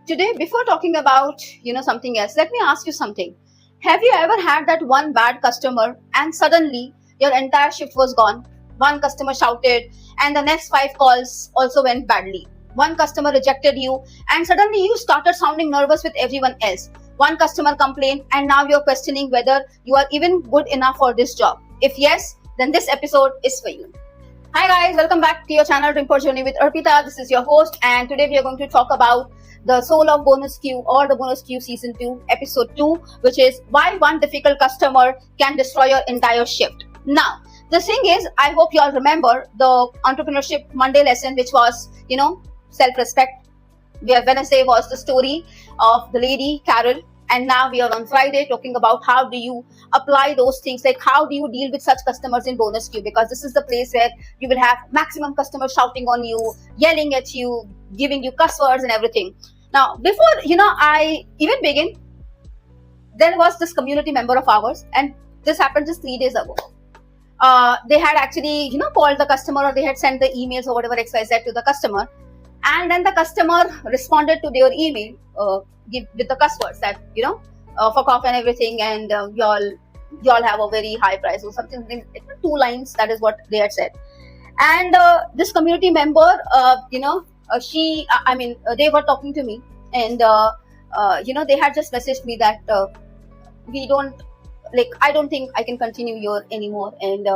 Today, before talking about, something else, let me ask you something. Have you ever had that one bad customer and suddenly your entire shift was gone? One customer shouted and the next five calls also went badly. One customer rejected you and suddenly you started sounding nervous with everyone else. One customer complained and now you're questioning whether you are even good enough for this job. If yes, then this episode is for you. Hi guys, welcome back to your channel Rimpo Journey with Arpita. This is your host and today we are going to talk about the soul of Bonus Q or the Bonus Q season 2 episode 2, which is why one difficult customer can destroy your entire shift. Now, the thing is, I hope you all remember the entrepreneurship Monday lesson, which was, self-respect, where Wednesday was the story of the lady Carol. And now we are on Friday talking about how do you apply those things, like how do you deal with such customers in Bonus Q, because this is the place where you will have maximum customers shouting on you, yelling at you, giving you cuss words and everything. Now, before, I even begin, there was this community member of ours and this happened just 3 days ago. They had actually, called the customer or they had sent the emails or whatever XYZ to the customer. And then the customer responded to their email with the cuss words that, fuck off and everything, and y'all have a very high price or something. 2 lines, that is what they had said. And this community member, they were talking to me and, they had just messaged me that I don't think I can continue here anymore. And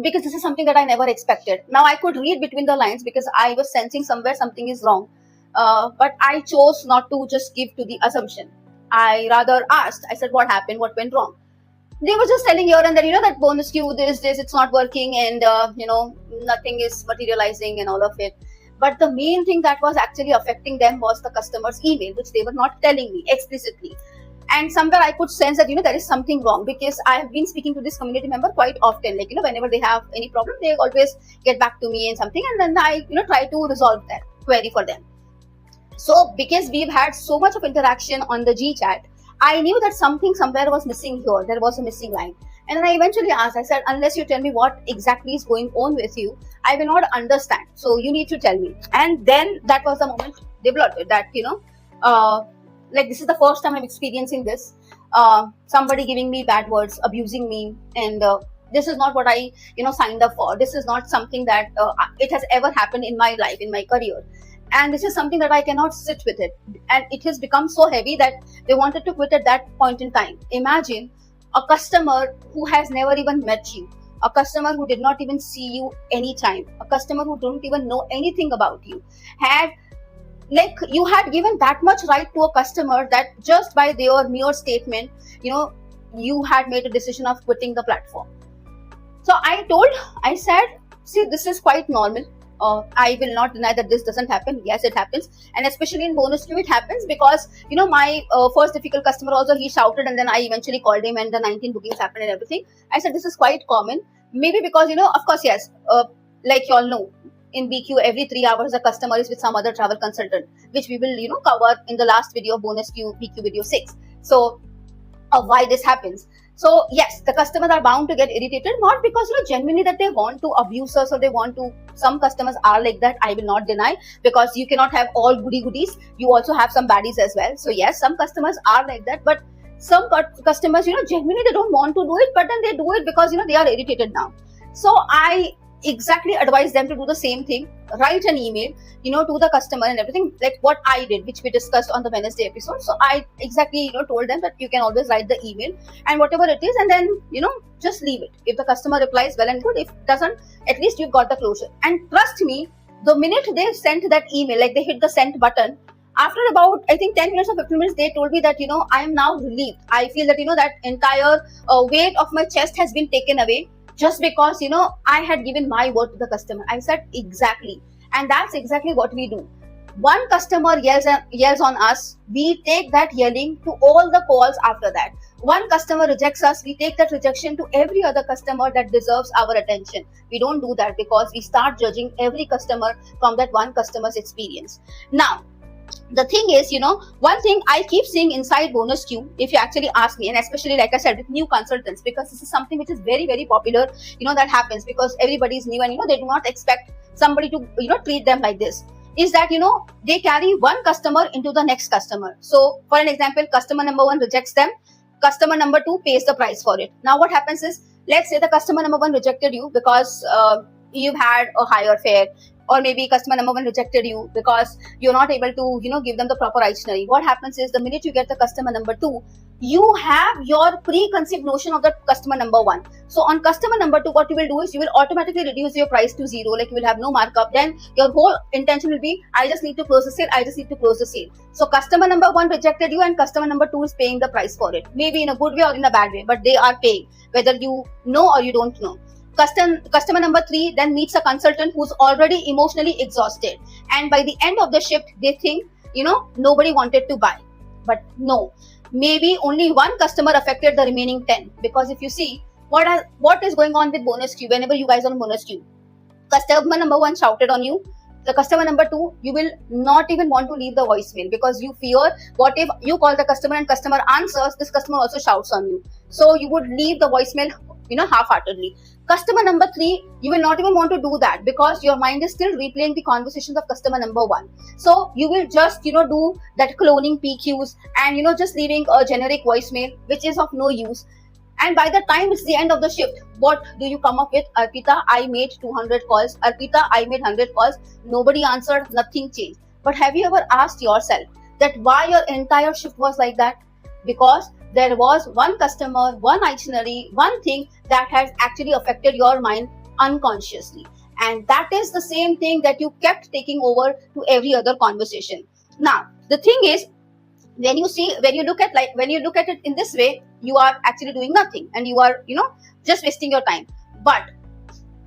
because this is something that I never expected. Now I could read between the lines because I was sensing somewhere something is wrong. But I chose not to just give to the assumption. I rather asked, I said, what happened? What went wrong? They were just telling here and then, that Bonus Q, this, it's not working and, nothing is materializing and all of it. But the main thing that was actually affecting them was the customer's email, which they were not telling me explicitly. And somewhere I could sense that, there is something wrong because I have been speaking to this community member quite often. Like, whenever they have any problem, they always get back to me and something. And then I, try to resolve that query for them. So because we've had so much of interaction on the G chat, I knew that something somewhere was missing here. There was a missing line. And then I eventually asked, I said, unless you tell me what exactly is going on with you, I will not understand. So you need to tell me. And then that was the moment they blurted that, this is the first time I'm experiencing this. Somebody giving me bad words, abusing me, and this is not what I, signed up for. This is not something that it has ever happened in my life, in my career. And this is something that I cannot sit with it. And it has become so heavy that they wanted to quit at that point in time. Imagine a customer who has never even met you, a customer who did not even see you anytime, a customer who don't even know anything about you, you had given that much right to a customer that just by their mere statement, you had made a decision of quitting the platform. So I said, see, this is quite normal. I will not deny that this doesn't happen. Yes, it happens. And especially in Bonus Q, it happens because, my first difficult customer also, he shouted and then I eventually called him and the 19 bookings happened and everything. I said, this is quite common. Maybe because, of course, yes, like you all know, in BQ, every 3 hours, a customer is with some other travel consultant, which we will, cover in the last video of Bonus Q, BQ video 6. So, why this happens. So, yes, the customers are bound to get irritated, not because, genuinely that they want to abuse us or they want to. Some customers are like that, I will not deny, because you cannot have all goodies. You also have some baddies as well. So, yes, some customers are like that, but some customers, genuinely they don't want to do it, but then they do it because, they are irritated now. So, I exactly advise them to do the same thing, write an email, to the customer and everything, like what I did, which we discussed on the Wednesday episode. So I exactly, told them that you can always write the email and whatever it is, and then, just leave it. If the customer replies, well and good. If it doesn't, at least you've got the closure. And trust me, the minute they sent that email, like they hit the send button, after about, I think 10 minutes or 15 minutes, they told me that, I am now relieved. I feel that, that entire weight of my chest has been taken away. Just because, I had given my word to the customer. I said, exactly. And that's exactly what we do. One customer yells on us, we take that yelling to all the calls after that. One customer rejects us, we take that rejection to every other customer that deserves our attention. We don't do that because we start judging every customer from that one customer's experience. Now, the thing is, one thing I keep seeing inside Bonus Q, if you actually ask me, and especially, like I said, with new consultants, because this is something which is very, very popular, that happens because everybody is new and, they do not expect somebody to, treat them like this. is that, they carry one customer into the next customer. So for an example, customer number one rejects them, customer number two pays the price for it. Now what happens is, let's say the customer number one rejected you because you've had a higher fare, or maybe customer number one rejected you because you're not able to, give them the proper itinerary. What happens is, the minute you get the customer number two, you have your preconceived notion of the customer number one. So on customer number two, what you will do is, you will automatically reduce your price to zero, like you will have no markup. Then your whole intention will be, I just need to close the sale, I just need to close the sale. So customer number one rejected you, and customer number two is paying the price for it, maybe in a good way or in a bad way, but they are paying, whether you know or you don't know. Customer number three then meets a consultant who's already emotionally exhausted, and by the end of the shift, they think, nobody wanted to buy. But no, maybe only one customer affected the remaining 10. Because if you see what is going on with bonus queue, whenever you guys are on bonus queue, customer number one shouted on you, the customer number two, you will not even want to leave the voicemail, because you fear, what if you call the customer and customer answers, this customer also shouts on you. So you would leave the voicemail, half-heartedly. Customer number three, you will not even want to do that, because your mind is still replaying the conversations of customer number one. So you will just, do that cloning PQs and, just leaving a generic voicemail, which is of no use. And by the time it's the end of the shift, what do you come up with? Arpita, I made 200 calls. Arpita, I made 100 calls. Nobody answered, nothing changed. But have you ever asked yourself that why your entire shift was like that? Because there was one customer, one itinerary, one thing that has actually affected your mind unconsciously. And that is the same thing that you kept taking over to every other conversation. Now, the thing is, when you look at it in this way, you are actually doing nothing, and you are, just wasting your time. But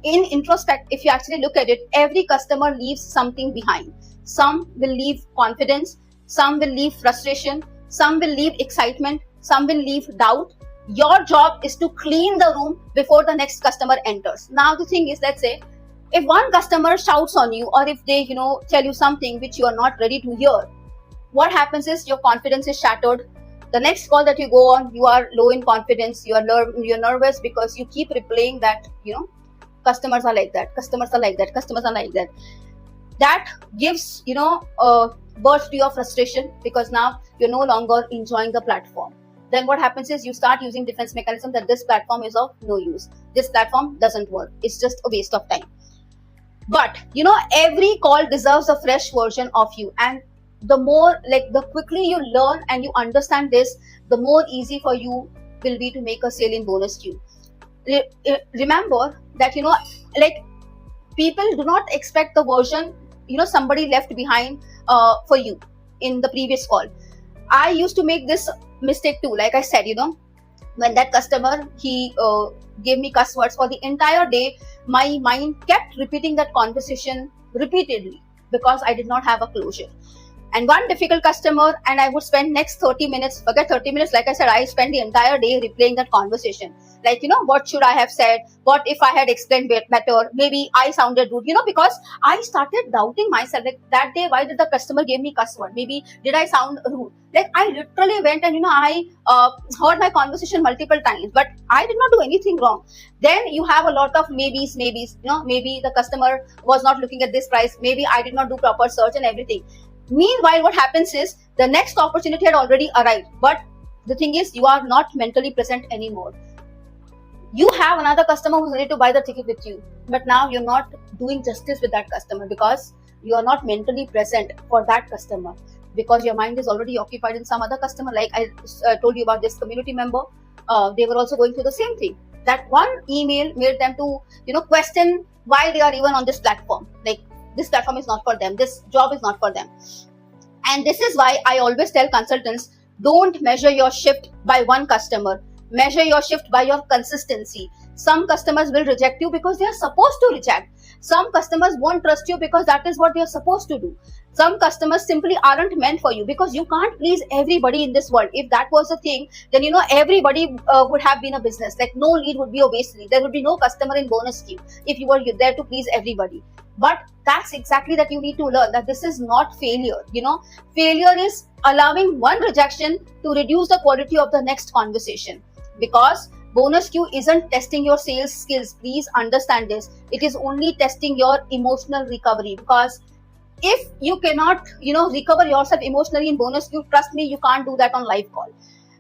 in introspect, if you actually look at it, every customer leaves something behind. Some will leave confidence, some will leave frustration, some will leave excitement, some will leave doubt. Your job is to clean the room before the next customer enters. Now the thing is, let's say if one customer shouts on you, or if they, tell you something which you are not ready to hear, what happens is your confidence is shattered. The next call that you go on, you are low in confidence, you're nervous, because you keep replaying that, customers are like that, customers are like that, customers are like that. That gives, birth to your frustration, because now you're no longer enjoying the platform. Then what happens is, you start using defense mechanism that this platform is of no use. This platform doesn't work. It's just a waste of time. But, every call deserves a fresh version of you. And the quickly you learn and you understand this, the more easy for you will be to make a sale in bonus queue. Remember that, people do not expect the version, somebody left behind for you in the previous call. I used to make this mistake too. Like I said, when that customer, he gave me cuss words for the entire day, my mind kept repeating that conversation repeatedly, because I did not have a closure. And one difficult customer, and I would spend next 30 minutes, forget 30 minutes, like I said, I spent the entire day replaying that conversation. Like, what should I have said? What if I had explained better? Maybe I sounded rude, because I started doubting myself. Like that day, why did the customer give me cuss word? Maybe did I sound rude? Like I literally went and, I heard my conversation multiple times, but I did not do anything wrong. Then you have a lot of maybes, maybe the customer was not looking at this price. Maybe I did not do proper search and everything. Meanwhile, what happens is, the next opportunity had already arrived, but the thing is, you are not mentally present anymore. You have another customer who's ready to buy the ticket with you, but now you're not doing justice with that customer, because you are not mentally present for that customer, because your mind is already occupied in some other customer. Like I told you about this community member, they were also going through the same thing. That one email made them to, question why they are even on this platform. Like, this platform is not for them. This job is not for them. And this is why I always tell consultants, don't measure your shift by one customer. Measure your shift by your consistency. Some customers will reject you because they are supposed to reject. Some customers won't trust you because that is what they are supposed to do. Some customers simply aren't meant for you, because you can't please everybody in this world. If that was a thing, then everybody would have been a business. Like no lead would be a waste lead. There would be no customer in bonus queue if you were there to please everybody. But that's exactly that you need to learn, that this is not failure. Failure is allowing one rejection to reduce the quality of the next conversation. Because bonus queue isn't testing your sales skills. Please understand this. It is only testing your emotional recovery, because if you cannot, recover yourself emotionally in bonus queue, trust me, you can't do that on live call.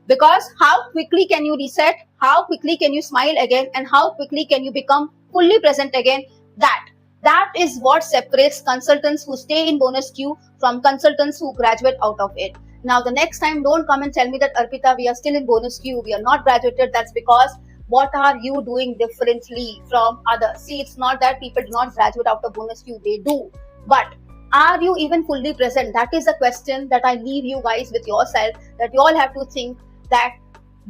Because how quickly can you reset, how quickly can you smile again, and how quickly can you become fully present again? That is what separates consultants who stay in bonus queue from consultants who graduate out of it. Now the next time, don't come and tell me that, Arpita, we are still in bonus queue, we are not graduated. That's because what are you doing differently from others? See, it's not that people do not graduate out of bonus queue, they do. But are you even fully present? That is a question that I leave you guys with yourself, that you all have to think, that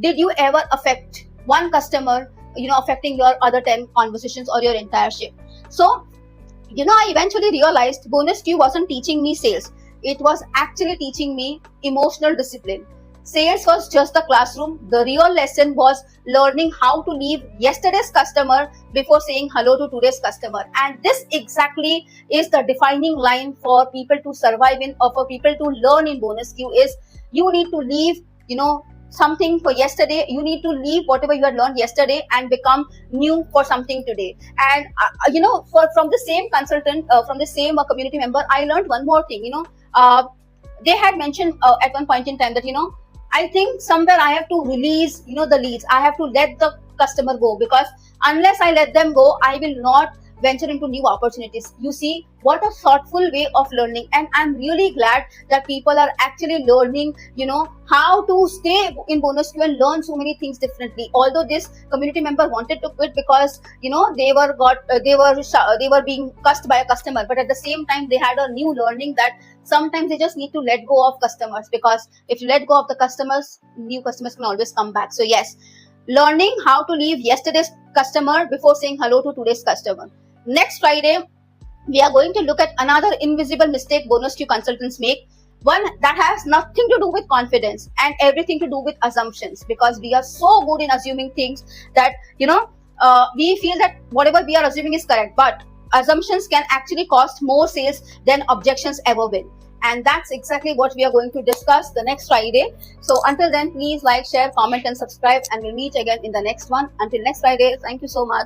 did you ever affect one customer, affecting your other 10 conversations or your entire shift? So, I eventually realized bonus queue wasn't teaching me sales. It was actually teaching me emotional discipline. Sales was just the classroom. The real lesson was learning how to leave yesterday's customer before saying hello to today's customer. And this exactly is the defining line for people to survive in, or for people to learn in bonus queue, is you need to leave, something for yesterday. You need to leave whatever you had learned yesterday and become new for something today. And from the same consultant, from the same community member, I learned one more thing. They had mentioned at one point in time that, I think somewhere I have to release, the leads. I have to let the customer go, because unless I let them go, I will not venture into new opportunities. You see, what a thoughtful way of learning. And I'm really glad that people are actually learning, how to stay in bonus queue and learn so many things differently. Although this community member wanted to quit because, they were being cussed by a customer, but at the same time, they had a new learning that sometimes they just need to let go of customers, because if you let go of the customers, new customers can always come back. So yes, learning how to leave yesterday's customer before saying hello to today's customer. Next Friday, we are going to look at another invisible mistake bonus queue consultants make. One that has nothing to do with confidence and everything to do with assumptions, because we are so good in assuming things that, we feel that whatever we are assuming is correct, but assumptions can actually cost more sales than objections ever will. And that's exactly what we are going to discuss the next Friday. So until then, please like, share, comment, and subscribe, and we'll meet again in the next one. Until next Friday, thank you so much.